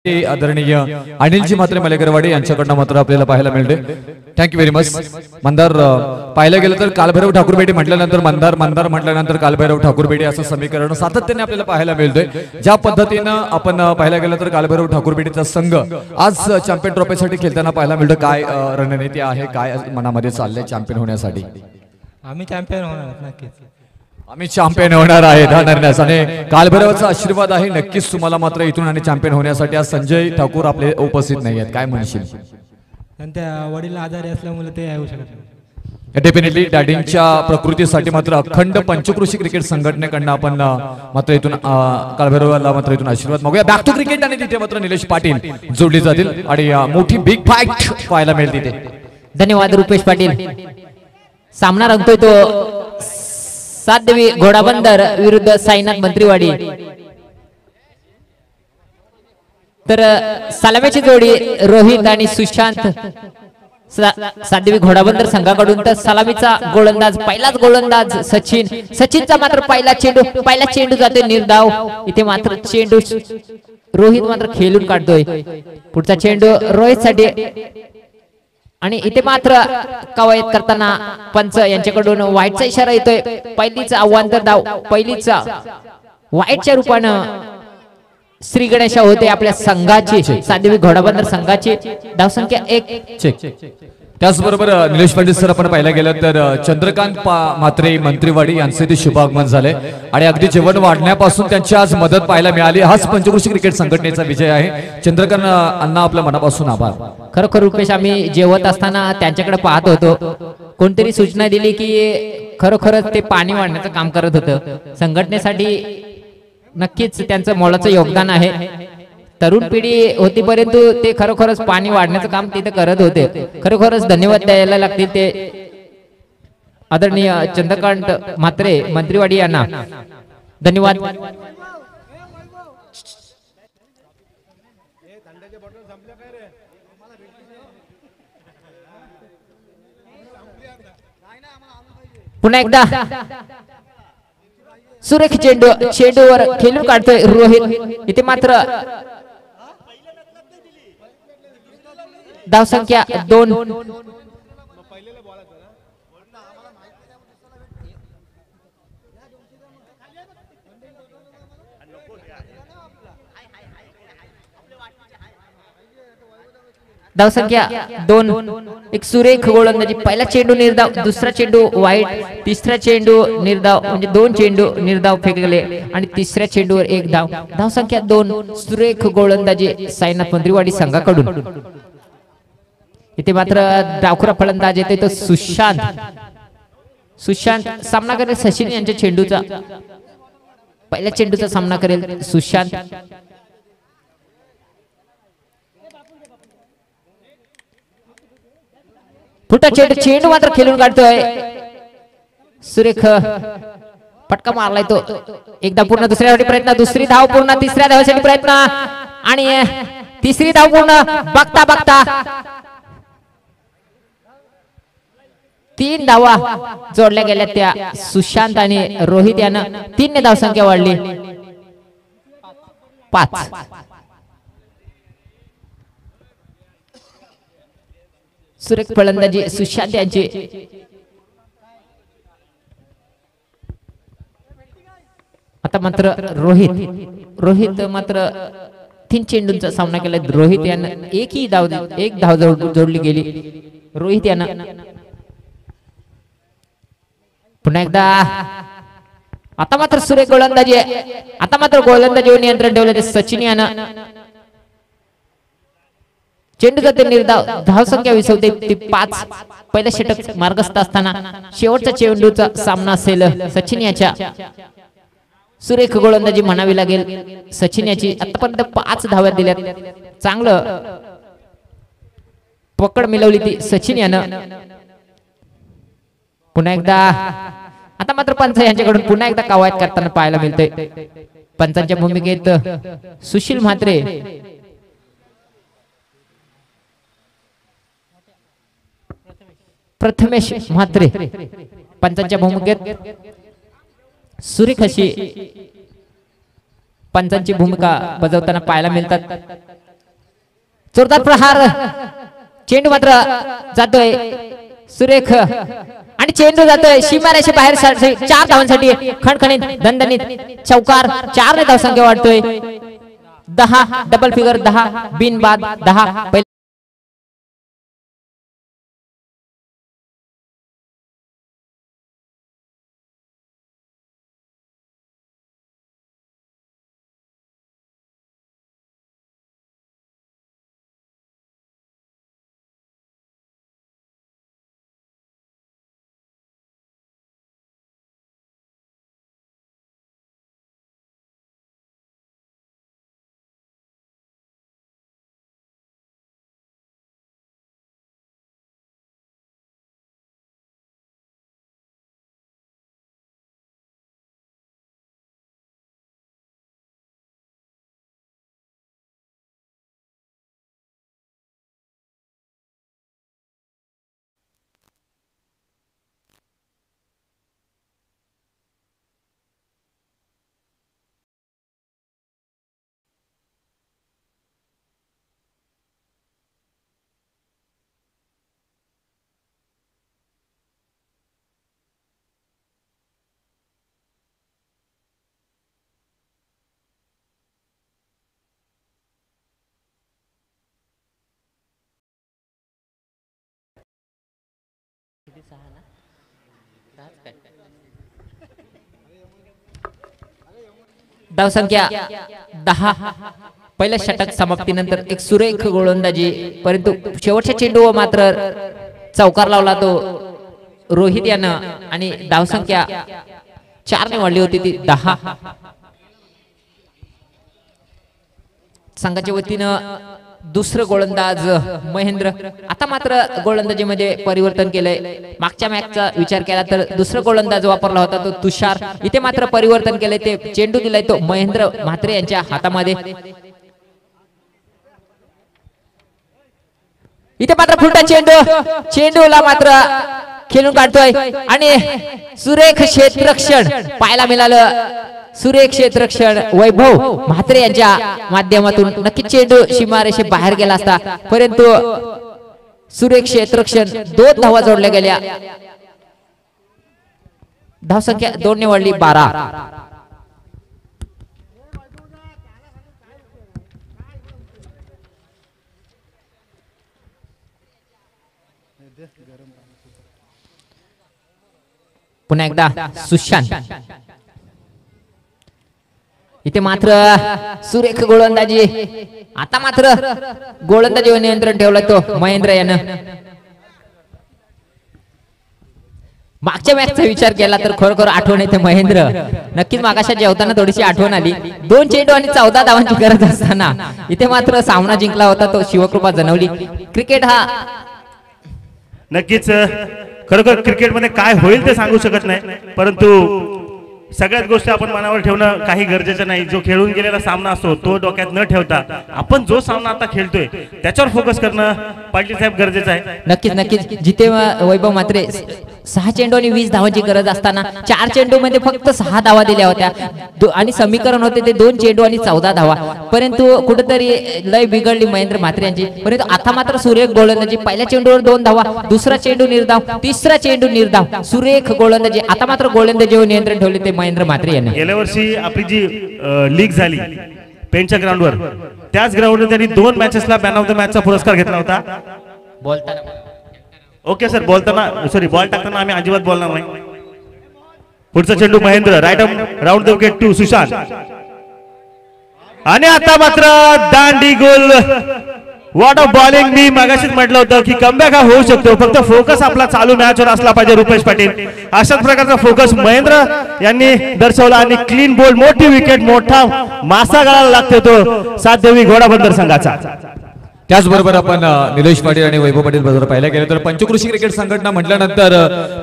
आदरणीय अनिलजी म्हात्रे मलेकरवाडी यांच्याकडून मात्र आपल्याला पाहायला मिळते। Thank you very much. मंदार पाहायला गेलं तर कालभैरव ठाकूरबेटी म्हटल्यानंतर मंदार मंदार म्हटल्यानंतर कालभैरव ठाकूरबेटी असं समीकरण सातत्याने आपल्याला पाहायला मिळतंय। ज्या पद्धतीनं आपण पाहायला गेलं तर कालभैरव ठाकूरबेटीचा संघ आज चॅम्पियन ट्रॉफीसाठी खेळताना पाहायला मिळतं। काय रणनीती आहे, काय मनामध्ये चाललंय चॅम्पियन होण्यासाठी? आम्ही चॅम्पियन होणार नक्कीच, आम्ही चॅम्पियन होणार आहे धनरण्यास आणि कालभैरवाचा आशीर्वाद आहे नक्कीच तुम्हाला मात्र इथून आणि चॅम्पियन होण्यासाठी। आज संजय ठाकूर आपले उपस्थित नाही आहेत, काय म्हणशील? त्यांच्या वडील आजारी असल्यामुळे ते येऊ शकत नाही। डेफिनेटली डॅडींच्या प्रकृतीसाठी मात्र अखंड पंचकृषी क्रिकेट संघटनेकडनं आपण मात्र इथून कालभैरवाला मात्र इथून आशीर्वाद मागूया। बॅक टू क्रिकेट आणि तिथे मात्र निलेश पाटील जोडली जातील आणि मोठी बिग फाईट पाहायला मिळेल तिथे। धन्यवाद रुपेश पाटील। सामना रंगतोय तो सातदेवी घोडाबंदर विरुद्ध साईनाथ मंत्रीवाडी। तर सलामीची जोडी रोहित आणि सुशांत सातदेवी घोडाबंदर संघाकडून। तर सलामीचा गोलंदाज पहिलाच गोलंदाज सचिनचा मात्र पहिला चेंडू जातोय निर्धाव। इथे मात्र चेंडू रोहित मात्र खेळून काढतोय। पुढचा चेंडू रोहित साठी आणि इथे मात्र कवायत करताना पंच यांच्याकडून वाईटचा इशारा येतोय। पहिलीचा अवांतर धाव, पहिलीचा वाईटच्या रूपानं श्री गणेशा होते आपल्या संघाची, सातदेवी घोडाबंदर संघाची धावसंख्या 1। त्याचबरोबर निलेश पाटील सर आपण पाहायला गेलं तर चंद्रकांत म्हात्रे मंत्रीवाडी यांचे ते शुभागमन झाले आणि अगदी जेवण वाढण्यापासून त्यांची आज मदत पाहायला मिळाली। हाच पंचकृषी क्रिकेट संघटनेचा विजय आहे। चंद्रकांत अण्णा आपल्या मनापासून आभार। खरोखर रुपेश, आम्ही जेवत असताना त्यांच्याकडे पाहत होतो, कोणतरी सूचना दिली की खरोखरच ते पाणी वाढण्याचं काम करत होतं। संघटनेसाठी नक्कीच त्यांचं मोलाचं योगदान आहे। तरुण पिढी होती परंतु ते खरोखरच पाणी वाढण्याचं काम तिथे करत होते। खरोखरच धन्यवाद द्यायला लागतील ते आदरणीय चंद्रकांत म्हात्रे मंत्रीवाडी यांना धन्यवाद। पुन्हा एकदा सुरेख चेंडूवर खेळून काढतोय रोहित। इथे मात्र धावसंख्या 2। धावसंख्या 2। एक सुरेख गोलंदाजी, पहिला चेंडू निर्धाव, दुसरा चेंडू वाईट, तिसरा चेंडू निर्धाव, म्हणजे 2 चेंडू निर्धाव फेकले आणि तिसऱ्या चेंडूवर 1 धाव। धावसंख्या 2। सुरेख गोलंदाजी साईनाथ मंत्रीवाडी संघाकडून। इथे मात्र डावखुरा फलंदाज येते तो सुशांत सामना करेल सचिन यांच्या चेंडूचा। पहिल्या चेंडूचा सामना करेल सुशांत। फुटा चेंडू मात्र खेळून काढतोय सुरेख, फटका मारलाय तो। एकदा पूर्ण, दुसऱ्यासाठी प्रयत्न, दुसरी धाव पूर्ण, तिसऱ्या धावासाठी प्रयत्न आणि तिसरी धाव पूर्ण। बघता बघता 3 धावा जोडल्या गेल्या त्या सुशांत आणि रोहित यांना। 3 ने धावसंख्या वाढली 5। सुरेख फलंदाजी सुशांत यांची। आता मात्र रोहित मात्र 3 चेंडूंचा सामना केला। रोहित यांना एक धाव जोडली गेली रोहित यांना। पुन्हा एकदा आता मात्र सुरेख गोलंदाजी, आता मात्र गोलंदाजीवर नियंत्रण ठेवले ते सचिन यांना। चेंडू जाते निर्धाव, धावसंख्या विसवते ती 5। पहिला षटक मार्गस्थ असताना शेवटचा चेंडूचा सामना असेल सचिन याच्या। सुरेख गोलंदाजी म्हणावी लागेल सचिन याची। आतापर्यंत 5 धाव्या दिल्यात, चांगलं पकड मिळवली ती सचिन यानं। पुन्हा एकदा आता मात्र पंच यांच्याकडून पुन्हा एकदा कवायत करताना पाहायला मिळते। पंचांच्या भूमिकेत सुशील म्हात्रे, प्रथमेश म्हात्रे पंचांच्या भूमिकेत सुरेख अशी पंचांची भूमिका बजावताना पाहायला मिळतात। जोरदार प्रहार, चेंडू मात्र जातोय सुरेख आणि चेंडू जातोय सीमारेषे बाहेर 4 धावांसाठी खणखणीत दणदणीत चौकार 4 ने धावसंख्या वाढतोय 10 डबल फिगर 10 बिनबाद 10 धावसंख्या 10 पहिल्या षटक समाप्तीनंतर एक सुरेख गोलंदाजी परंतु शेवटच्या चेंडूवर मात्र चौकार लावला तो रोहित यानं आणि धावसंख्या 4 ने वाढली होती ती 10 संघाच्या वतीनं दुसरं गोलंदाज महेंद्र आता मात्र गोलंदाजीमध्ये परिवर्तन केलंय मागच्या मॅचचा विचार केला तर दुसरं गोलंदाज वापरला होता तो तुषार इथे मात्र परिवर्तन केलंय ते चेंडू दिलाय तो महेंद्र म्हात्रे यांच्या हातामध्ये इथे मात्र फुलटा चेंडूला मात्र खेळून काढतोय आणि सुरेख क्षेत्ररक्षण पाहायला मिळालं सुरेख क्षेत्ररक्षण वैभव म्हात्रे यांच्या माध्यमातून नक्की चेंडू सीमारेषे बाहेर गेला असता परंतु सुरेख क्षेत्ररक्षण 2 धावा जोडल्या गेल्या धावसंख्या 2 ने वाढली 12 पुन्हा एकदा सुशांत इथे मात्र सुरेख गोलंदाजी आता मात्र गोलंदाजीवर नियंत्रण ठेवलं तो महेंद्र यानं मागच्या मॅचचा विचार केला तर खरोखर आठवण येते महेंद्र नक्कीच मागाशा जेवताना थोडीशी आठवण आली 2 चेंडू आणि 14 धावांची गरज असताना इथे मात्र सामना जिंकला होता तो शिवकृपा जनवली क्रिकेट हा नक्कीच खरोखर क्रिकेटमध्ये काय होईल ते सांगू शकत नाही परंतु सगळ्याच गोष्टी आपण मनावर ठेवणं काही गरजेचं नाही जो खेळून गेलेला सामना असतो तो डोक्यात न ठेवता आपण जो सामना आता खेळतोय त्याच्यावर फोकस करणं पाटील साहेब गरजेचं आहे नक्कीच जिथे वैभव मात्रे 6 चेंडू आणि 20 धावांची गरज असताना 4 चेंडू मध्ये फक्त 6 धावा दिल्या होत्या आणि समीकरण होते ते 2 चेंडू आणि 14 धावा परंतु कुठेतरी लय बिघडली महेंद्र म्हात्रे यांची परंतु आता मात्र सुरेख गोलंदाजी पहिल्या चेंडूवर 2 धावा दुसरा चेंडू निर्धाव तिसरा चेंडू निर्धाव सुरेख गोलंदाजी आता मात्र गोलंदाजीवर नियंत्रण ठेवले ते महेंद्र म्हात्रे यांनी गेल्या वर्षी आपली जी लीग झाली पेनच्या ग्राउंडवर त्याच ग्राउंडवर त्यांनी 2 मॅचेसला मॅन ऑफ द मॅचचा पुरस्कार घेतला होता बोलताना ओके सर बोलताना सॉरी बॉल टाकताना आम्ही अजिबात बोलणार नाही पुढचा चेंडू Mahendra right round the wicket to Sushant आणि आता मात्र दांडी गोल व्हॉट ऑफ बॉलिंग मी मगाशीच म्हटलं होतं की कमबॅक हा होऊ शकतो फक्त फोकस आपला चालू मॅचवर असला पाहिजे रुपेश पाटील अशाच प्रकारचा फोकस महेंद्र यांनी दर्शवला आणि क्लीन बॉल मोठी विकेट मोठा मासा गळाला लागतो तो सातदेवी घोडाबंदर संघाचा त्याचबरोबर आपण निलेश पाटील आणि वैभव पाटील बरोबर पाहिलं गेलं तर पंचकृषी क्रिकेट संघटना म्हटल्यानंतर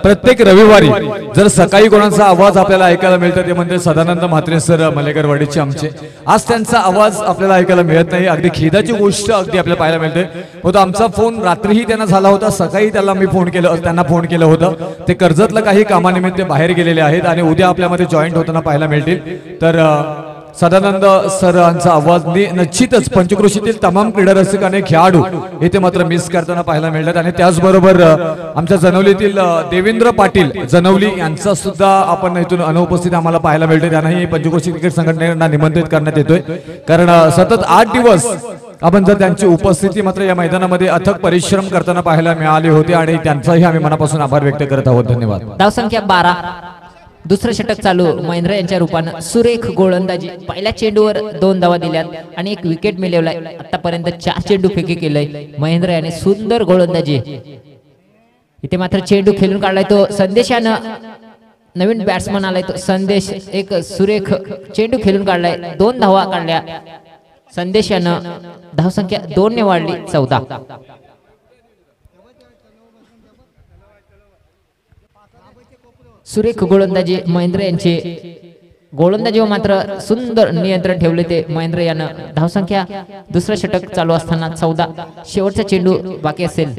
प्रत्येक रविवारी जर सकाळी कोणाचा आवाज आपल्याला ऐकायला मिळतो ते म्हणजे सदानंद म्हात्रे सर मलेकरवाडीचे आमचे आज त्यांचा आवाज आपल्याला ऐकायला मिळत नाही अगदी खेदाची गोष्ट अगदी आपल्याला पाहायला मिळते होता आमचा फोन रात्रीही त्यांना झाला होता सकाळी त्यांना फोन केलं होतं ते कर्जतला काही कामानिमित्त बाहेर गेलेले आहेत आणि उद्या आपल्यामध्ये जॉईंट होताना पाहायला मिळतील तर सदानंद सरांचा आवाज निश्चितच पंचक्रोशीतील तमाम क्रीडा रसिक आणि खेळाडू इथे मात्र मिस करताना पाहायला मिळतात आणि त्याचबरोबर आमच्या जनवलीतील देवेंद्र पाटील जनवली यांचा सुद्धा आपण इथून अनुपस्थित आम्हाला पाहायला मिळते. त्यांनाही पंचक्रोशी क्रिकेट संघटनेला निमंत्रित करण्यात येतोय कारण सतत 8 दिवस आपण जर त्यांची उपस्थिती मात्र या मैदानामध्ये अथक परिश्रम करताना पाहायला मिळाले होते आणि त्यांचाही आम्ही मनापासून आभार व्यक्त करत आहोत. धन्यवाद. धाव संख्या 12. दुसरं षटक चालू महेंद्र यांच्या रूपानं सुरेख गोलंदाजी. पहिल्या चेंडूवर 2 धावा दिल्यात आणि एक विकेट मिळवलाय. आतापर्यंत 4 चेंडू फेकी केलंय महेंद्र याने. सुंदर गोलंदाजी. इथे मात्र चेंडू खेळून काढलाय तो संदेशानं. नवीन बॅट्समन आलाय तो संदेश. एक सुरेख चेंडू खेळून काढलाय. 2 धावा काढल्या संदेशानं. धाव संख्या 2 ने वाढली 14. सुरेख गोलंदाजी महेंद्र यांचे. गोलंदाजीवर मात्र सुंदर नियंत्रण ठेवले ते महेंद्र यानं. धावसंख्या दुसरं षटक चालू असताना 14. शेवटचा चेंडू बाकी असेल.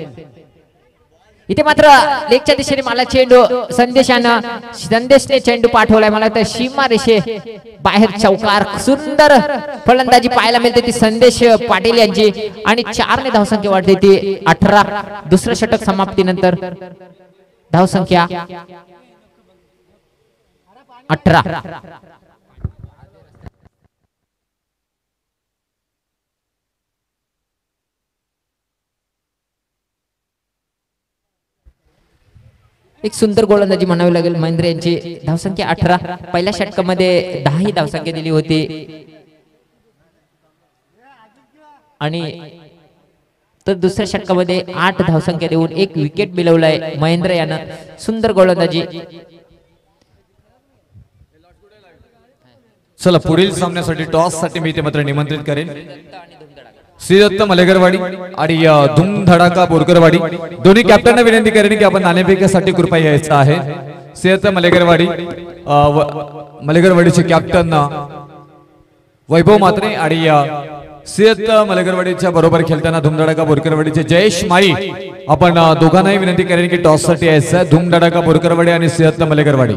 इथे मात्र लेगच्या दिशेने मला चेंडू संदेशने चेंडू पाठवलाय. मला तर सीमा रेषे बाहेर चौकार. सुंदर फलंदाजी पाहायला मिळते ती संदेश पाटील यांची आणि 4 ने धावसंख्या वाढते ती 18. दुसरं षटक समाप्तीनंतर धावसंख्या 18. एक सुंदर गोलंदाजी म्हणावी लागेल महेंद्र यांची. धावसंख्या 18. पहिल्या षटकामध्ये 10 ही धावसंख्या दिली होती आणि तर दुसऱ्या षटकामध्ये 8 धावसंख्या देऊन एक विकेट मिळवलाय महेंद्र यानं. सुंदर गोलंदाजी. चला पुढील सामन्यासाठी टॉस साठी मी ते मात्र निमंत्रित करेन श्रीदत्त मलेगरवाडी आणि धूमधडाका बोरकरवाडी. दोन्ही कॅप्टनना विनंती करेन की आपण नाणेफेकीसाठी कृपया यायचं आहे. श्रीदत्त मलेगरवाडी मलेगरवाडीचे कॅप्टन वैभव मात्रे आणि श्रीदत्त मलेगरवाडीच्या बरोबर खेळताना धूमधडाका बोरकरवाडीचे जयेश माळी. आपण दोघांनाही विनंती करेन की टॉस साठी यायचं आहे. धूमधडाका बोरकरवाडी आणि श्रीदत्त मलेगरवाडी.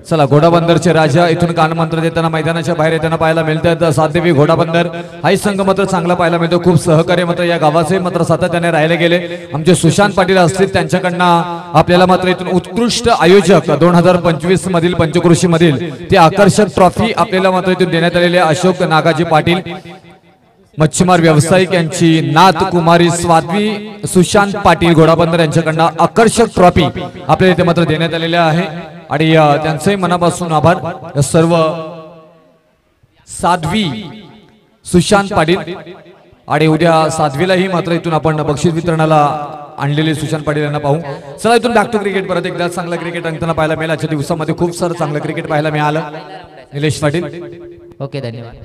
चला घोडाबंदरचे राजा इथून कानमंत्र देताना मैदानाच्या बाहेर येताना पाहायला मिळतात. सातदेवी घोडाबंदर हाही संघ मात्र चांगला पाहायला मिळतो. खूप सहकार्य मात्र या गावाचे मात्र सातत्याने राहिले गेले. आमचे सुशांत पाटील असतील त्यांच्याकडनं आपल्याला मात्र इथून उत्कृष्ट आयोजक 2025 मधील पंचक्रोशी मधील ते आकर्षक ट्रॉफी आपल्याला मात्र इथून देण्यात आलेले अशोक नागाजी पाटील मच्छीमार व्यावसायिक यांची नात कुमारी स्वाद्वी सुशांत पाटील घोडाबंदर यांच्याकडनं आकर्षक ट्रॉफी आपल्याला इथे मात्र देण्यात आलेल्या आहे आणि त्यांचंही मनापासून आभार. सर्व साध्वी सुशांत पाटील आणि उद्या साध्वीलाही मात्र इथून आपण बक्षीस वितरणाला आणलेले सुशांत पाटील यांना पाहू. चला इथून बॅक टू क्रिकेट. परत एकदा चांगला क्रिकेट रंगताना पाहायला मिळालं. आजच्या दिवसामध्ये खूप सारं चांगलं क्रिकेट पाहायला मिळालं. निलेश पाटील ओके धन्यवाद.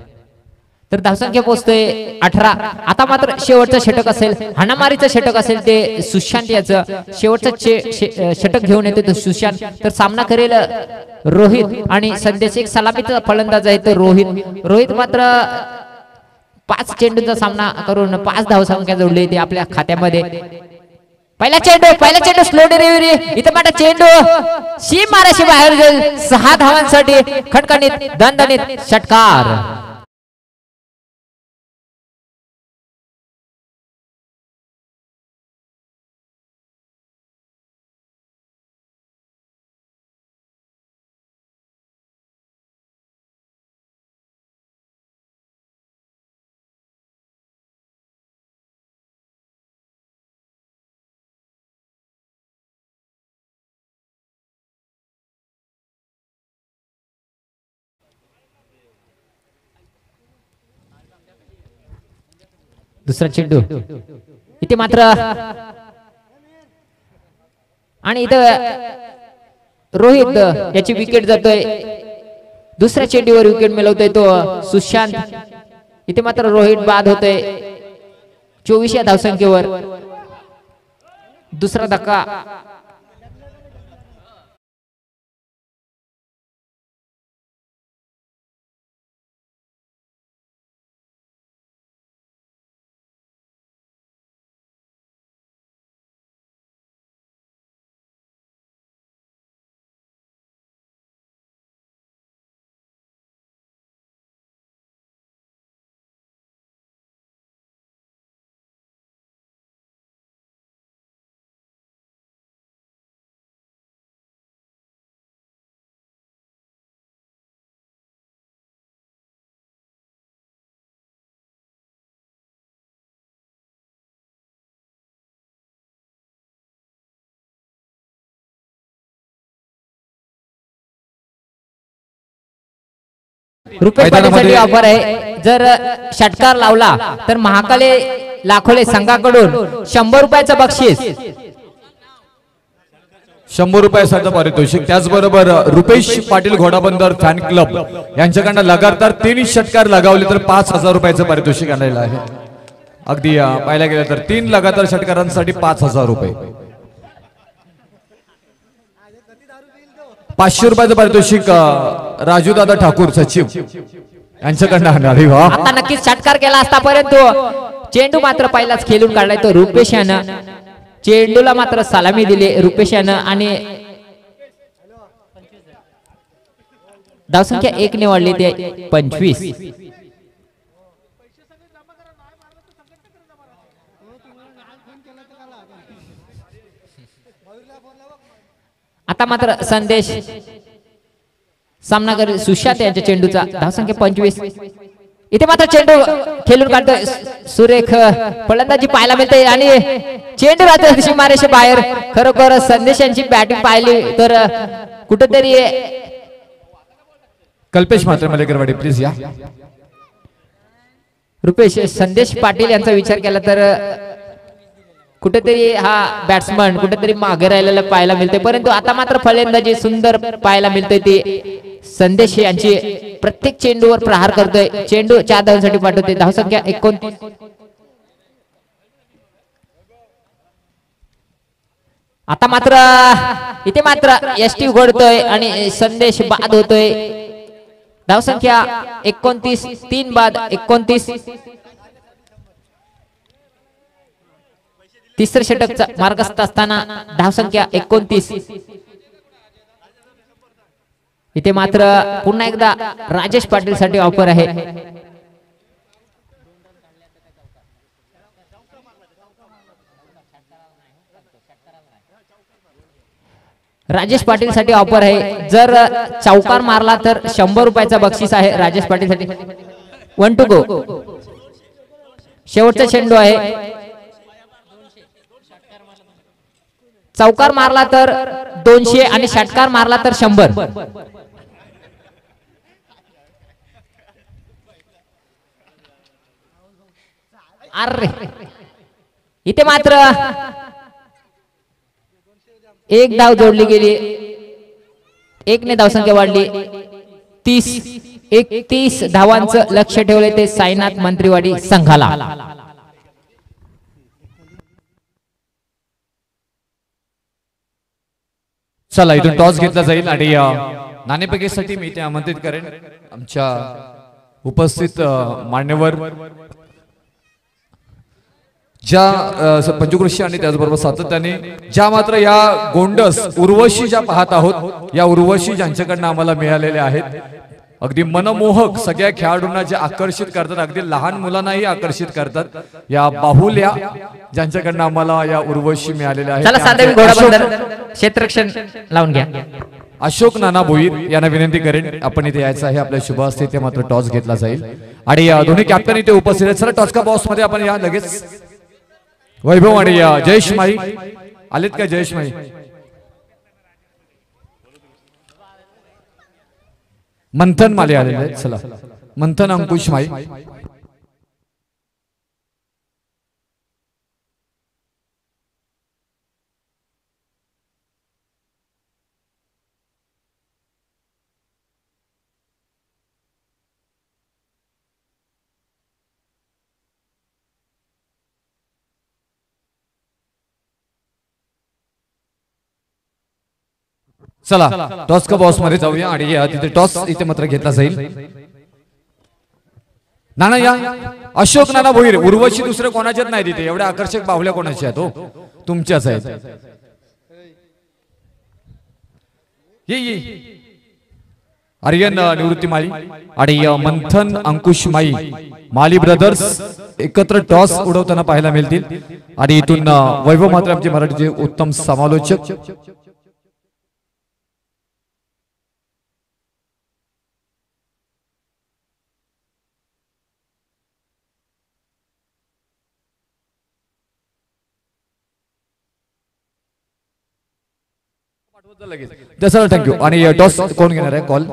तर धावसंख्या पोहोचतोय 18. आता मात्र शेवटचं षटक असेल हाणामारीचं षटक असेल ते सुशांत याचं. शेवटचं षटक घेऊन येतो तो सुशांत. तर सामना करेल रोहित आणि संदेश. एक सलामीचा फलंदाज आहे तर रोहित मात्र 5 चेंडूंचा सामना करून 5 धावसंख्या जोडली ते आपल्या खात्यामध्ये. पहिला चेंडू स्लो डिलिव्हरी. इथं मात्र चेंडू सीमारेषे बाहेर जाईल. 6 धावांसाठी खणखणीत दणदणीत षटकार. दुसरा चेंडू इथे मात्र आणि इथं रोहित याची विकेट जातोय. दुसऱ्या चेंडूवर विकेट मिळवतोय तो सुशांत. इथे मात्र रोहित बाद होतोय 24 या धावसंख्येवर. दुसरा धक्का रुपेश पाटील साठी मैदानामध्ये ऑफर आहे. जर षटकार लावला तर महाकाले लाखोले संघाकडून 100 रुपयाचं बक्षीस. 100 रुपयाचं पारितोषिक. त्याचबरोबर रुपेश पाटील घोडाबंदर फॅन क्लब यांच्याकडनं लगातार 3 षटकार लगावले तर 5000 रुपयाचं पारितोषिक आलेलं आहे. अगदी पाहायला गेलं तर 3 लगातार षटकारांसाठी 5000 रुपये. 500 रुपयाचं पारितोषिक राजू दादा ठाकूर सचिव यांच्याकडनं आले. वा, आता नक्कीच षटकार केला असता परंतु चेंडू मात्र पहिलाच खेळून काढलाय तो रुपेश यानं. चेंडूला मात्र सलामी दिली रुपेश यानं आणि धावसंख्या 1 ने वाढली ते 25. आता मात्र संदेश सामनाकर सुशांत यांच्या चेंडूचा धावसंख्या 25. इथे मात्र चेंडू खेळून काढतोय सुरेख फलंदाजी पाहायला मिळते आणि चेंडू राहतोय सीमारेषे बाहेर. खरोखर संदेश यांची बॅटिंग पाहिली तर कुठेतरी कल्पेश मात्र मलेकरवाडी प्लीज या. रुपेश संदेश पाटील यांचा विचार केला तर कुठेतरी हा बॅट्समन कुठेतरी मागे राहिलेला पाहायला मिळते. परंतु आता मात्र फलंदाजी सुंदर पाहायला मिळते. ती संदेश यांची प्रत्येक चेंडूवर प्रहार करतोय. चेंडू 4 धावांसाठी पाठवते. धावसंख्या 29. आता मात्र इथे मात्र एसटी उघडतोय आणि संदेश बाद होतोय. धावसंख्या 29. 3 बाद 29. तिसऱ्या षटकचा मार्गस्थ असताना धावसंख्या 29. इथे मात्र पुन्हा एकदा राजेश पाटील साठी ऑफर आहे. राजेश पाटील साठी ऑफर आहे. जर चौकार मारला तर 100 रुपयाचा बक्षीस आहे राजेश पाटील साठी. 1 टू गो. शेवटचा चेंडू आहे. चौकार मारला तर 200 आणि षटकार मारला तर 100. अरे इथे मात्र 1 धाव जोडली गेली. 1 ने धावसंख्या वाढली. 31 धावांचं लक्ष ठेवले ते साईनाथ मंत्रीवाडी संघाला. चला इथून टॉस घेतला जाईल आणि नाणेफेकीसाठी मी ते आमंत्रित करेन आमच्या उपस्थित मान्यवर ज्या पंचकृषी आणि त्याचबरोबर सातत्याने ज्या मात्र या गोंडस उर्वशी ज्या पाहत आहोत या उर्वशी ज्यांच्याकडनं आम्हाला मिळालेल्या आहेत. अगदी मनमोहक सगळ्या खेळाडूंना जे आकर्षित करतात अगदी लहान मुलांनाही आकर्षित करतात. या बाहुल्या ज्यांच्याकडनं आम्हाला या उर्वशी मिळालेल्या आहेत. क्षेत्ररक्षण लावून घ्या. अशोक नाना भोईर यांना विनंती करेन आपण इथे यायचं आहे. आपल्या शुभ असते ते मात्र टॉस घेतला जाईल आणि दोन्ही कॅप्टन इथे उपस्थित आहेत. चला टॉस का बॉक्स मध्ये आपण या लगेच. वैभव आणि जयेश माई आलेत का? जयेश माई मंथन माले आलेले आहेत. चला मंथन अंकुश माई. चला टॉस का बॉक्स मध्ये जाऊया आणि तिथे टॉस इथे मात्र घेतला जाईल. नाना या. अशोक नाना भोईर उर्वशी दुसरे कोणाच्याच नाही तिथे. एवढ्या आकर्षक बाहुल्या कोणाच्या आहेत? हो तुमच्याच आहेत. ये आर्यन निवृत्ती माळी आणि मंथन अंकुश माई माली ब्रदर्स एकत्र टॉस उडवताना पाहायला मिळतील. आणि इथून वैभव मात्र आमचे मराठीचे उत्तम समालोचक. चला थँक्यू. आणि टॉस कोण घेणार आहे? कॉल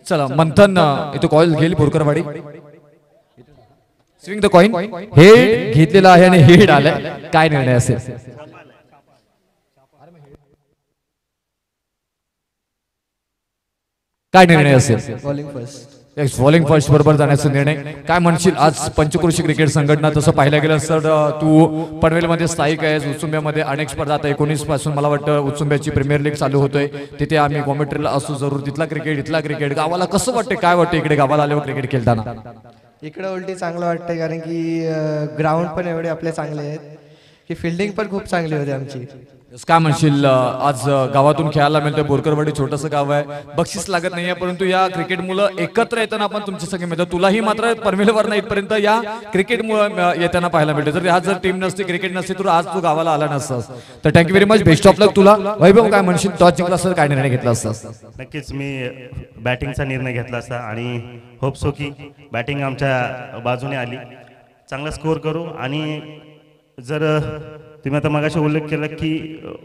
चला मंथन इथं कॉल घेईल Borkarwadi. Swing the coin. Head घेतलेला आहे आणि हेड आलाय. काय निर्णय असेल? काय निर्णय असेल? बॉलिंग फर्स्ट बरोबर जाण्याचा निर्णय. काय म्हणशील आज पंचक्रोशी क्रिकेट संघटना? तसं पाहायला गेलं तर तू पनवेलमध्ये स्थायिक आहेस, उचुंब्यामध्ये अनेक स्पर्धा. आता 19 पासून मला वाटतं उचुंब्याची प्रीमियर लीग चालू होतोय. तिथे आम्ही कॉमेंट्रीला असू जरूर. तिथला क्रिकेट इथला क्रिकेट गावाला कसं वाटतं? काय वाटतं इकडे गावाला आल्यावर क्रिकेट खेळताना? इकडे उलटी चांगलं वाटतंय कारण की ग्राउंड पण एवढे आपले चांगले आहेत की फिल्डिंग पण खूप चांगली होती आमची. काय म्हणशील आज गावातून खेळायला मिळतंय? बोरकरवाडी छोटंसं गाव आहे, बक्षीस लागत नाहीये, परंतु या क्रिकेट मुलं एकत्र येताना आपण तुमचे सगळे मिळतात. तुलाही मात्र पनवेलवर नाही इथपर्यंत या क्रिकेट मुळे येताना पाहायला मिळते. जर आज जर टीम नसती, क्रिकेट नसती, तर आज तू गावाला आला नसतास. तर thank you very much. Best of luck तुला. वैभव काय म्हणशील? टॉस जिंकला असता काय निर्णय घेतला असतास? नक्कीच मी बॅटिंगचा निर्णय घेतला असता आणि होप सो की बॅटिंग आमच्या बाजूने आली. चांगला स्कोअर करू. आणि जर तुम्ही आता मगाशी उल्लेख केला की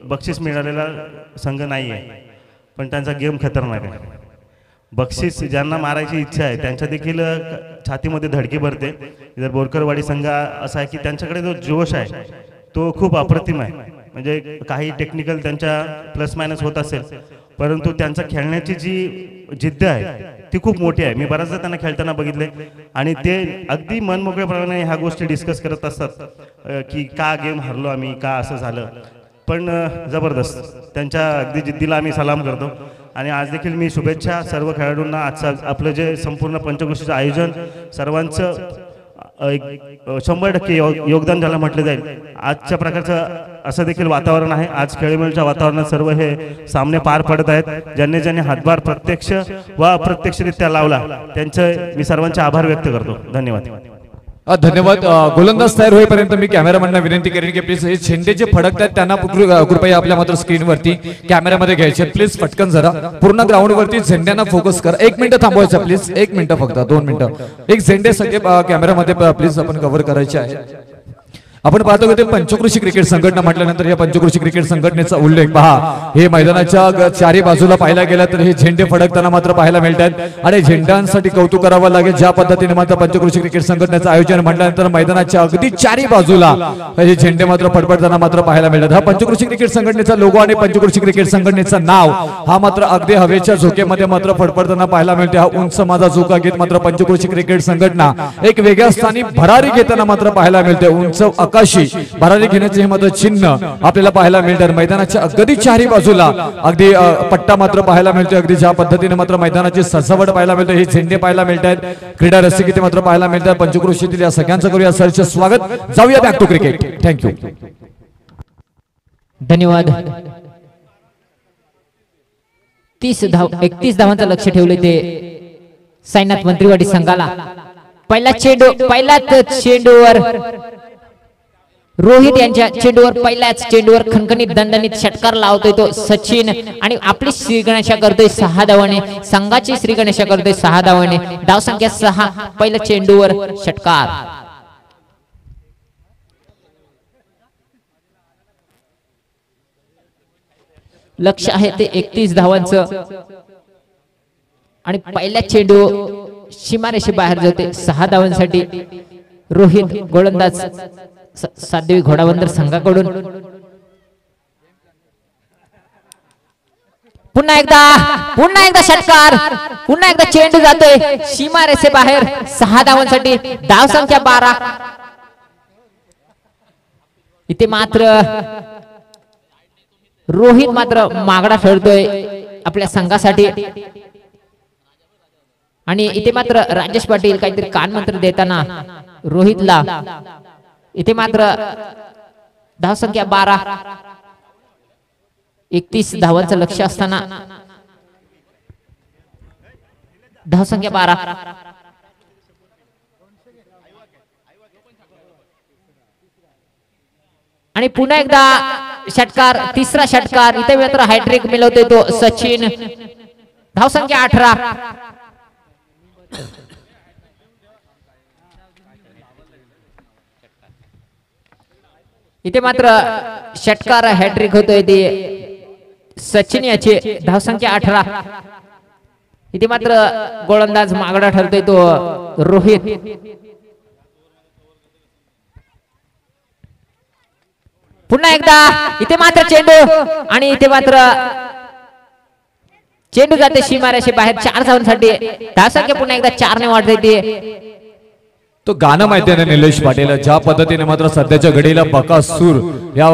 बक्षीस मिळालेला संघ नाही आहे, पण त्यांचा गेम खतरनाक आहे. बक्षीस ज्यांना मारायची इच्छा आहे त्यांच्या देखील छातीमध्ये धडकी भरते. जर बोरकरवाडी संघ असा आहे की त्यांच्याकडे जो जोश आहे तो खूप अप्रतिम आहे. म्हणजे काही टेक्निकल त्यांच्या प्लस मायनस होत असेल, परंतु त्यांचा खेळण्याची जी जिद्द आहे ती खूप मोठी आहे. मी बऱ्याचदा त्यांना खेळताना बघितले आणि ते अगदी मनमोकळेपणाने ह्या गोष्टी डिस्कस करत असतात की का गेम हरलो आम्ही, का असं झालं. पण जबरदस्त त्यांच्या अगदी जिद्दीला आम्ही सलाम करतो. आणि आज देखील मी शुभेच्छा सर्व खेळाडूंना. आजचं आपलं जे संपूर्ण पंचक्रोशीचं आयोजन सर्वांचं 100% योगदान ज्याला म्हटलं जाईल. आजच्या प्रकारचं असं देखील वातावरण आहे. आज खेळीमेळीच्या वातावरणात सर्व हे सामने पार पडत आहेत. ज्यांनी हातभार प्रत्यक्ष व अप्रत्यक्षरित्या लावला त्यांचे मी सर्वांचे आभार व्यक्त करतो. धन्यवाद. धन्यवाद. गोलंदाज तयार होईपर्यंत मी कॅमेरामॅनना विनंती करेन की प्लीज हे झेंडे जे फडकतात त्यांना कृपया आपल्या मात्र स्क्रीनवरती कॅमेऱ्यामध्ये घ्यायचे. प्लीज पटकन जरा पूर्ण ग्राउंड वरती झेंड्यांना फोकस करा. 1 मिनिट थांबवायचं प्लीज. 1 मिनिट फक्त 2 मिनिटं. एक झेंडे सगळे कॅमेऱ्यामध्ये प्लीज आपण कव्हर करायचे आहे. आपण पाहतो की ते पंचक्रोशी क्रिकेट संघटना म्हटल्यानंतर या पंचक्रोशी क्रिकेट संघटनेचा उल्लेख पहा. हे मैदानाच्या चारी बाजूला पाहायला गेला तर हे झेंडे फडकताना मात्र पाहायला मिळतात आणि झेंड्यांसाठी कौतुक करावं लागेल. ज्या पद्धतीने मात्र पंचक्रोशी क्रिकेट संघटनेचं आयोजन म्हटल्यानंतर मैदानाच्या अगदी चारी बाजूला हे झेंडे मात्र फडफडताना मात्र पाहायला मिळतात. हा पंचक्रोशी क्रिकेट संघटनेचा लोगो आणि पंचक्रोशी क्रिकेट संघटनेचं नाव हा मात्र अगदी हवेच्या झोक्यामध्ये मात्र फडफडताना पाहायला मिळते. हा उंच माझा झोका घेत मात्र पंचक्रोशी क्रिकेट संघटना एक वेगळ्या स्थानी भरारी घेताना मात्र पाहायला मिळते. उंच आकाशी भरारी घेण्याचे हे मात्र चिन्ह आपल्याला पाहायला मिळतात. मैदानाच्या अगदी चारी बाजूला अगदी पट्टा मात्र पाहायला मिळतो. अगदी ज्या पद्धतीने मात्र मैदानाची सजावट पाहायला मिळते, हे झेंडे पाहायला मिळतात. क्रीडा रसिक इथे मात्र पाहायला मिळतात. पंचक्रोशीतील या सगळ्यांचं करूया सरचे स्वागत. जाऊया बॅक टू क्रिकेट. थँक्यू. धन्यवाद. 31 धावांचं लक्ष ठेवले ते साईनाथ मंत्रीवाडी संघाला. पहिल्याच चेंडूवर रोहित यांच्या चेंडूवर पहिल्याच चेंडूवर खणखणीत दणदणीत षटकार लावतोय तो सचिन आणि आपली श्रीगणेशा करतोय 6 धावाने. संघाची श्रीगणेशा करतोय 6 धावाने. धाव संख्या 6. पहिल्या चेंडूवर षटकार. लक्ष आहे ते 31 धावांचं आणि पहिल्या चेंडू सीमारेषे बाहेर जाते 6 धावांसाठी. रोहित गोलंदाज साध्वी घोडाबंदर संघाकडून. पुन्हा एकदा षटकार. पुन्हा एकदा चेंडू जातोय सीमारेषे बाहेर 6 धावांसाठी. धाव संख्या 12. इथे मात्र रोहित मात्र मागडा ठरतोय आपल्या संघासाठी आणि इथे मात्र राजेश पाटील काहीतरी कानमंत्र देताना रोहितला. इथे मात्र धाव संख्या 12. 31 धावांचं लक्ष असताना धाव संख्या 12. आणि पुन्हा एकदा षटकार. तिसरा षटकार. इथे मात्र हॅट्रिक मिळवतोय तो सचिन. धाव संख्या 18. इथे मात्र षटकार हॅट्रिक होतोय ते सचिन याचे. धाव संख्या 18. इथे मात्र गोलंदाज मागडा ठरतोय तो रोहित. पुन्हा एकदा इथे मात्र चेंडू आणि इथे मात्र चेंडू जाते सीमारेषे बाहेर 4 धावांसाठी. धावसंख्या पुन्हा एकदा 4 ने वाढते ती. तो गाणं माहिती आहे ना निलेश पाटील, ज्या पद्धतीने मात्र सध्याच्या घडीला बकासूर या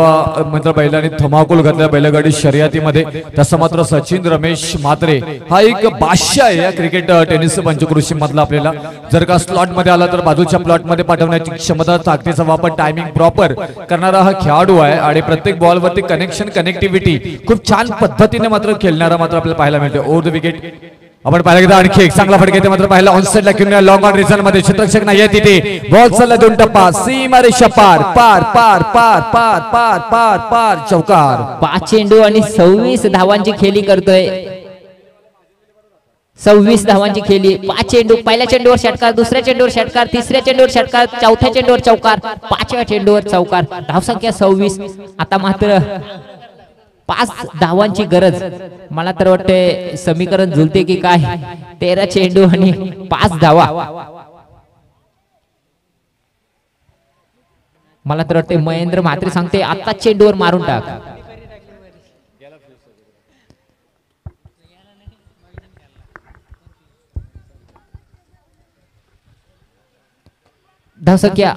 मात्र बैलांनी धमाकूल घातल्या बैलगाडी शर्यतीमध्ये, तसं मात्र सचिन रमेश म्हात्रे हा एक बादशाह आहे या क्रिकेट टेनिस पंचक्रोशी मधला. आपल्याला जर का स्लॉट मध्ये आला तर बाजूच्या प्लॉट मध्ये पाठवण्याची क्षमता, ताकदीचा वापर, टायमिंग प्रॉपर करणारा हा खेळाडू आहे आणि प्रत्येक बॉल वरती कनेक्टिव्हिटी खूप छान पद्धतीने मात्र खेळणारा मात्र आपल्याला पाहायला मिळते. ओव्हर द विकेट आपण पाहिलं की आणखी एक चांगला फटका येते मात्र पाहिला ऑन साइडला घेऊन लॉंग ऑन रिझन मध्ये क्षेत्ररक्षक नाही आहे तिथे. बॉल चालला 2 टप्पा सीमारेषा पार पार पार पार पार पार पार पार चौकार. 5 चेंडू आणि 26 धावांची खेळी करतोय. 26 धावांची खेळी. 5 चेंडू, पहिल्या चेंडूवर षटकार, दुसऱ्या चेंडूवर षटकार, तिसऱ्या चेंडूवर षटकार, चौथ्या चेंडूवर चौकार, 5व्या चेंडूवर चौकार. धावसंख्या 26. आता मात्र 5 धावांची गरज. मला तर वाटते समीकरण जुळते की काय. 13 चेंडू आणि 5 धावा. मला तर वाटते महेंद्र म्हात्रे सांगते आता चेंडूवर मारून टाक. धावसंख्या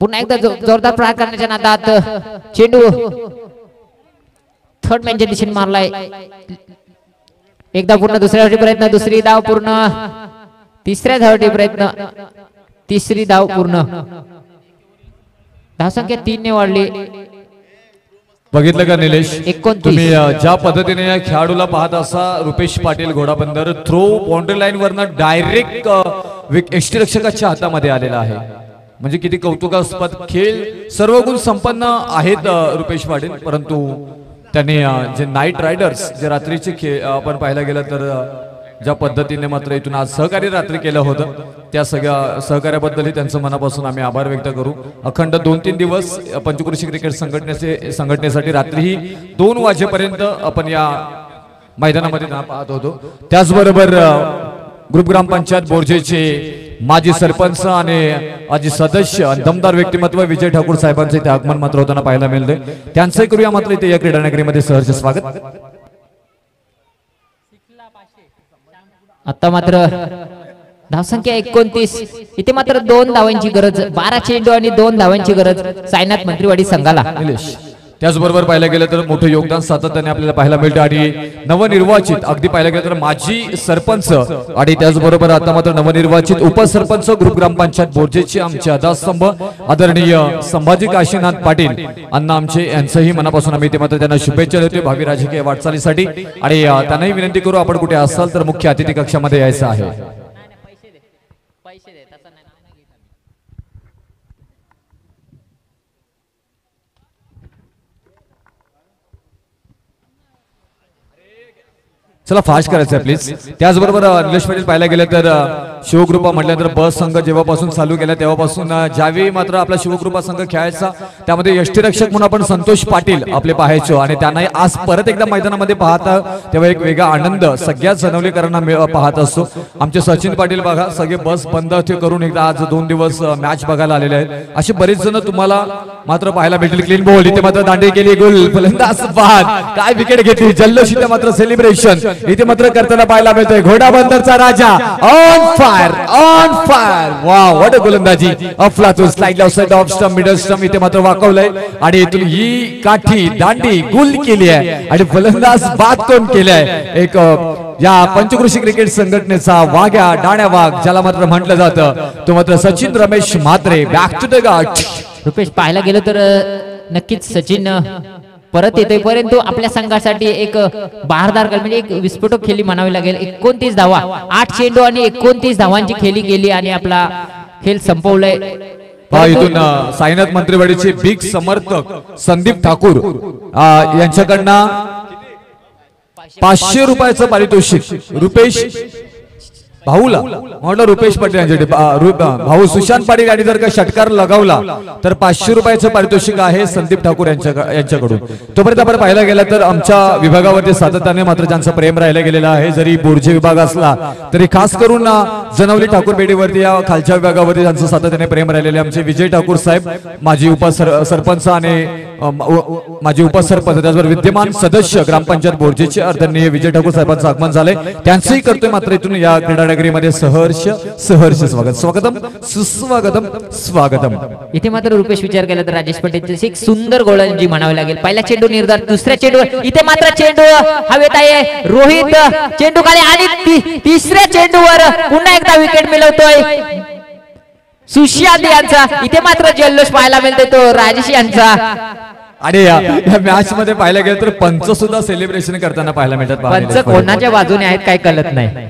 पुन्हा एकदा जोरदार प्रहार करण्याच्या नादात चेंडू थर्ड मॅनच्या दिशेने मारलाय. एकदा पूर्ण, दुसऱ्या धावसाठी प्रयत्न, दुसरी धाव पूर्ण, तिसऱ्या धावसाठी प्रयत्न, तिसरी धाव पूर्ण. धावसंख्या 3 ने वाढली. बघितलं का निलेश, 29. तुम्ही ज्या पद्धतीने या खेळाडूला पाहत असा Rupesh Patil Ghodbandar throw boundary line वरनं डायरेक्ट यष्टीरक्षकाच्या हातामध्ये आलेला आहे. म्हणजे किती कौतुकास्पद खेळ, सर्व गुण संपन्न आहेत रुपेश पाटील. परंतु त्याने जे नाईट रायडर्स जे रात्रीचे खेळ आपण पाहायला गेलं तर ज्या पद्धतीने मात्र इथून आज सहकार्य रात्री केलं होतं, त्या सगळ्या सहकार्याबद्दलही त्यांचं मनापासून आम्ही आभार व्यक्त करू. अखंड 2-3 दिवस पंचक्रोशी क्रिकेट संघटनेसाठी रात्रीही 2 वाजेपर्यंत आपण या मैदानामध्ये पाहत होतो. त्याचबरोबर ग्रुप ग्रामपंचायत बोर्जेचे माजी सरपंच आणि आजी सदस्य दमदार व्यक्तिमत्व विजय ठाकूर साहेबांचे इथे आगमन मात्र होताना पाहायला मिळते. त्यांचंही करूया मात्र इथे या क्रीडा नगरीमध्ये सहर्ष स्वागत. आता मात्र धावसंख्या 29. इथे मात्र 2 धावांची गरज. 12 चेंडू आणि 2 धावांची गरज साईनाथ मंत्रीवाडी संघाला. निलेश, त्याचबरोबर पाहायला गेलं तर मोठं योगदान सातत्याने आपल्याला पाहायला मिळतं आणि नवनिर्वाचित अगदी पाहायला गेलं तर माजी सरपंच आणि त्याचबरोबर आता मात्र नवनिर्वाचित उपसरपंच ग्रुप ग्रामपंचायत बोर्जेचे आमचे आधारस्तंभ आदरणीय संभाजी काशीनाथ पाटील अण्णा आमचे, यांचंही मनापासून आम्ही ते मात्र त्यांना शुभेच्छा देतो भावी राजकीय वाटचालीसाठी. आणि त्यांनाही विनंती करू आपण कुठे असाल तर मुख्य अतिथी कक्षामध्ये यायचं आहे. चला फास्ट करायचं आहे प्लीज. त्याचबरोबर निलेश पाटील पाहायला गेलं तर शिवकृपा म्हटल्यानंतर बस संघ जेव्हापासून चालू केला तेव्हापासून ज्यावेळी मात्र आपला शिवकृपा संघ खेळायचा त्यामध्ये यष्टीरक्षक म्हणून आपण संतोष पाटील आपले पाहायचो आणि त्यांनाही आज परत एकदा मैदानामध्ये पाहता तेव्हा एक वेगळा आनंद सगळ्याच जनवलेकरांना पाहत असतो. आमचे सचिन पाटील बघा सगळे बस बंद करून एकदा आज 2 दिवस मॅच बघायला आलेले आहेत. असे बरेच जण तुम्हाला मात्र पाहायला भेटतील. क्लीन बॉल इथे मात्र दांडी केली, गोल, फलंदाज बाद, काय विकेट घेतली, जल्लोष इथे मात्र सेलिब्रेशन इथे मात्र करताना पाहायला मिळतोय. घोडाबंदरचा राजा on fire wow what a गोलंदाजी. अफलातून slide off off stump middle stump इथे मात्र वाकवलंय आणि इथून ही काठी दांडी गुल केली आहे आणि फलंदाज बाद कोण केलाय. एक या पंचक्रोशी क्रिकेट संघटनेचा वाघ्या डाण्या वाघ ज्याला मात्र म्हटलं जातं तो मात्र Sachin Ramesh Mhatre. Back to the guard. Rupesh, पाहायला गेलं तर नक्कीच सचिन परत येतोय, परंतु आपल्या संघासाठी एक बहारदार म्हणजे एक विस्फोटक खेळी म्हणावी लागेल. 29 धावा, 8 चेंडू आणि 29 धावांची खेळी केली आणि आपला खेळ संपवलाय. इथून साईनाथ मंत्रीवाडीचे बिग समर्थक संदीप ठाकूर यांच्याकडनं 500 रुपयाचं पारितोषिक रुपेश भाऊला म्हटलं रुपेश पाटील यांच्यासाठी भाऊ सुशांत पाटील यांनी जर का षटकार लगावला तर 500 रुपयाचं पारितोषिक आहे संदीप ठाकूर यांच्याकडून. तोपर्यंत आपण पाहायला गेला तर आमच्या विभागावरती सातत्याने मात्र ज्यांचं प्रेम राहिलं गेलेलं आहे, जरी बोर्जे विभाग असला तरी खास करून जनवली ठाकूर पेढीवरती या खालच्या विभागावरती ज्यांचं सातत्याने प्रेम राहिलेले आमचे विजय ठाकूर साहेब, माजी सरपंच आणि माजी उपसरपंच, त्याचबरोबर विद्यमान सदस्य ग्रामपंचायत बोर्जेचे आदरणीय विजय ठाकूर साहेबांचं आगमन झालंय. त्यांचंही करतोय मात्र इथून या क्रीडा नगरीमध्ये सहर्ष स्वागतम सुस्वागतम स्वागतम. इथे मात्र रुपेश विचार केला तर राजेश पाटील एक सुंदर गोलंदाजी म्हणावी लागेल. पहिला चेंडू निर्धार, दुसऱ्या चेंडूवर इथे मात्र चेंडू हवेत आहे. रोहित चेंडू खाली आणि तिसऱ्या चेंडूवर पुन्हा एकदा विकेट मिळवतोय सुशांत यांचा. इथे मात्र जल्लोष पाहायला मिळतोय तो राजेश यांचा. आणि या मॅच मध्ये पाहायला गेलं तर पंच सुद्धा सेलिब्रेशन करताना पाहायला मिळतात. पंच कोणाच्या बाजूने आहेत काय कळत नाही.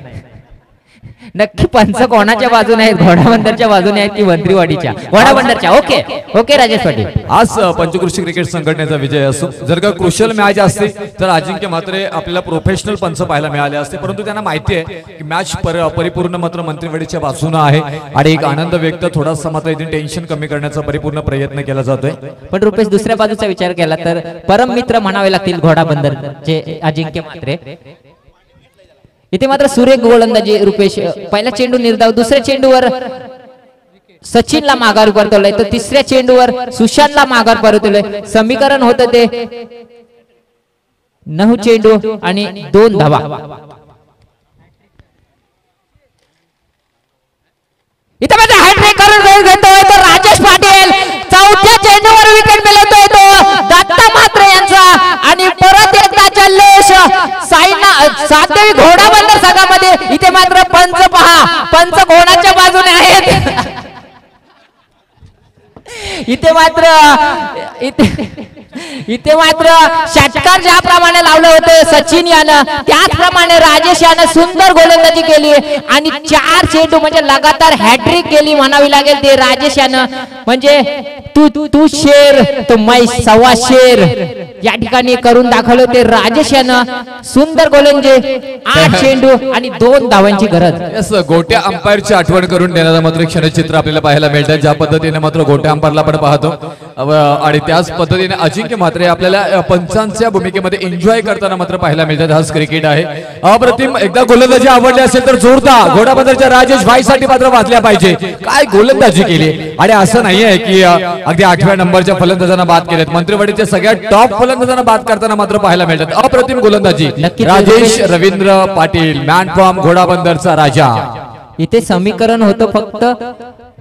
नक्की पंच कोणाच्या बाजूने आहेत, घोडाबंदरच्या बाजूने आहेत की मंत्रीवाडीच्या? घोडाबंदरच्या. Okay okay Rajesh Patil. आज पंचकृषी क्रिकेट संघटनेचा विजय असो. जर का क्रुशियल मॅच असते तर अजिंक्य मात्र आपल्याला प्रोफेशनल पंच पाहायला मिळाले असते, परंतु त्यांना माहिती आहे की मॅच परिपूर्ण मात्र मंत्रीवाडीच्या बाजूने आहे आणि एक आनंद व्यक्त थोडासा मात्र इथे टेन्शन कमी करण्याचा परिपूर्ण प्रयत्न केला जातोय. पण रुपेश दुसऱ्या बाजूचा विचार केला तर परम मित्र म्हणावे लागतील घोडाबंदरचे अजिंक्य मात्रे. इथे मात्र सुरेख गोलंदाजी रुपेश. पहिला चेंडू निर्धाव, दुसऱ्या चेंडूवर सचिनला माघार परतवलंय तर तिसऱ्या चेंडूवर सुशांतला माघार परतवलंय. समीकरण होतं ते 9 चेंडू आणि 2 धावा. इथे मात्र हॅट्रिक करून घेतोय तो राजेश पाटील. चौथ्या चेंडूवर विकेट मिळवतोय तो दत्ता म्हात्रे यांचा. आणि परत एकदा जल्लोष सातवी घोडाबंदर संघामध्ये. इथे मात्र पंच पहा, पंच कोणाच्या बाजूने आहेत. इथे मात्र षटकार ज्याप्रमाणे लावलं होतं सचिन यानं, त्याचप्रमाणे राजेश यानं सुंदर गोलंदाजी केली आणि 4 चेंडू म्हणजे लगातार हॅट्रिक केली म्हणावी लागेल ते राजेश यानं. म्हणजे तू शेर तो मै सव्वा शेर या ठिकाणी करून दाखवलं ते राजेश यानं. सुंदर गोलंदाजी, 8 चेंडू आणि 2 धावांची गरज. गोट्या अंपायरची आठवण करून देणारा मात्र क्षणचित्र आपल्याला पाहायला मिळतं. ज्या पद्धतीने मात्र गोट्या अंपायरला आपण पाहतो आणि त्याच पद्धतीने अजिंक्य मात्रे आपल्याला पंचांच्या भूमिकेमध्ये एन्जॉय करताना मात्र पाहायला मिळतात. हाच क्रिकेट आहे. अप्रतिम. एकदा गोलंदाजी आवडली असेल तर जोरदार घोडाबंदरच्या राजेश भाई साठी मात्र वाचल्या पाहिजे. काय गोलंदाजी केली. आणि असं नाहीये की अगदी 8व्या नंबरच्या फलंदाजांना बाद केलेत. मंत्रिवाडीच्या सगळ्यात टॉप फलंदाजांना बाद करताना मात्र पाहायला मिळतात. अप्रतिम गोलंदाजी राजेश रवींद्र पाटील, मॅन फ्रॉम घोडाबंदरचा राजा. इथे समीकरण होतं फक्त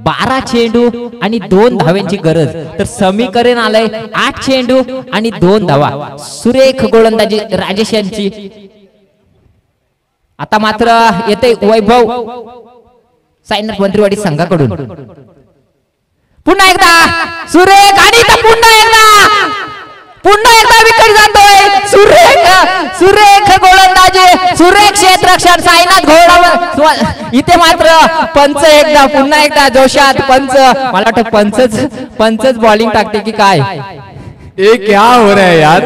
12 चेंडू आणि 2 धाव्यांची गरज, तर समीकरण आलंय 8 चेंडू आणि 2 धावा. सुरेख गोलंदाजी राजेश यांची. आता मात्र येते वैभव साईनाथ मंत्रिवाडी संघाकडून. पुन्हा एकदा सुरेख आणि पुन्हा एकदा विकेट जातोय. सुरेख गोलंदाजी, सुरेख क्षेत्ररक्षण साईनाथ घोडा. इथे मात्र पंच एकदा पुन्हा एकदा जोशात पंच. मला वाटतं पंचच बॉलिंग टाकते की काय. ये क्या हो रहा है यार,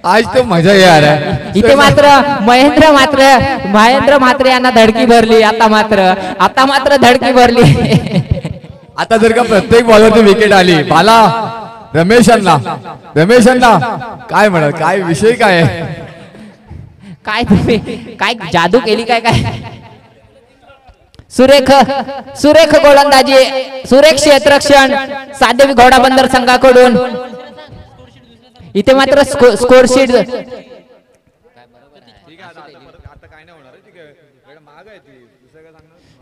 आज तो मजा यार है. इथे मात्र महेंद्र मात्रे यांना धडकी भरली. आता मात्र धडकी भरली. आता जर का प्रत्येक बॉलवरती विकेट आली, बाला रमेशांना काय म्हणा, काय विषय काय आहे. काय तुम्ही काय जादू केली काय. सुरेख गोलंदाजी, सुरेख क्षेत्ररक्षण साध्वी घोडाबंदर संघाकडून. इथे मात्र स्कोरशीट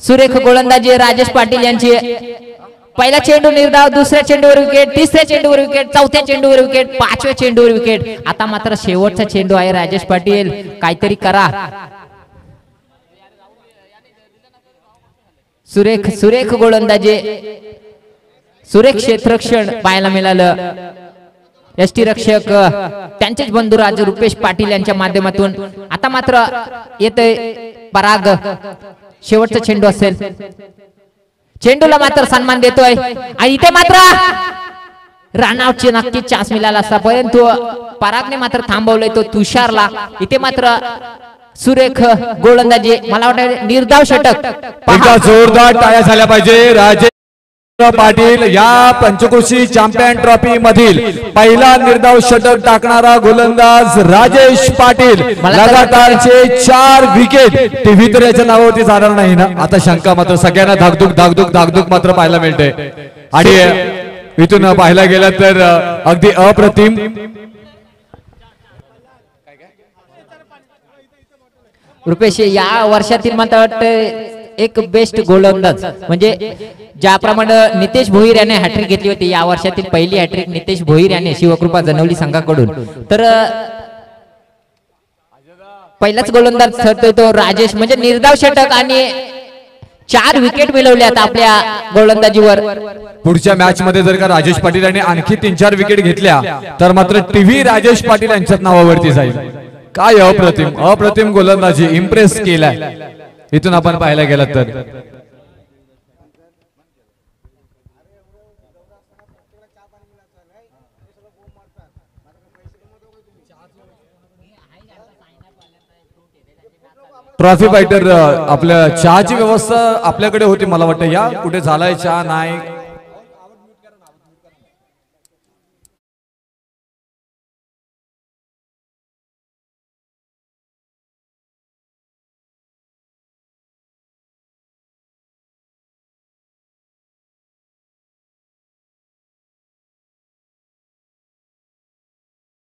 सुरेख गोलंदाजी राजेश पाटील यांची. पहिला चेंडू निर्धाव, दुसऱ्या चेंडूवर विकेट, तिसऱ्या चेंडूवर विकेट, चौथ्या चेंडूवर विकेट, 5व्या चेंडूवर विकेट. आता मात्र शेवटचा चेंडू आहे. राजेश पाटील काहीतरी करा. सुरेख गोलंदाजी, सुरेख क्षेत्ररक्षण पाहायला मिळालं. यष्टी रक्षक त्यांचेच बंधू राज रुपेश पाटील यांच्या माध्यमातून. आता मात्र येतोय पराग. शेवटचा चेंडू असेल. चेंडूला मात्र सन्मान देतोय आणि इथे मात्र रनआउटची नक्कीच चान्स मिळाला असता, परंतु परागने मात्र थांबवलंय तो तुषारला. इथे मात्र सुरेख गोलंदाजी, मला वाटतं निर्धाव षटक. एकदा जोरदार टाळ्या झाल्या पाहिजे. राजेश पाटील या पंचक्रोशी चॅम्पियन ट्रॉफी मधील पहिला निर्धाव षटक टाकणारा गोलंदाज राजेश पाटील. लगातारचे 4 विकेट. टीव्ही तर याच्या नावावरती जाणार नाही ना. आता शंका मात्र सगळ्यांना धाकधूक मात्र पाहायला मिळते. आणि इथून पाहायला गेलं तर अगदी अप्रतिम रुपेश या वर्षातील मला वाटतं एक बेस्ट गोलंदाज, म्हणजे ज्याप्रमाणे नितेश भोईर याने हॅट्रिक घेतली होती, या वर्षातील पहिली हॅट्रिक नितेश भोईर याने शिवकृपा जनवली संघाकडून. तर पहिलाच गोलंदाज ठरतोय तो राजेश, म्हणजे निर्धाव षटक आणि 4 विकेट मिळवल्यात आपल्या गोलंदाजीवर. पुढच्या मॅच मध्ये जर का राजेश पाटील यांनी आणखी 3-4 विकेट घेतल्या तर मात्र टीव्ही राजेश पाटील यांच्याच नावावरती जाईल. काय अप्रतिम गोलंदाजी, इम्प्रेस केलाय इथून आपण पाहायला गेलात तर. ट्रॉफी फायटर आपल्या चहाची व्यवस्था आपल्याकडे होती मला वाटतं. या कुठे झालाय चहा नाही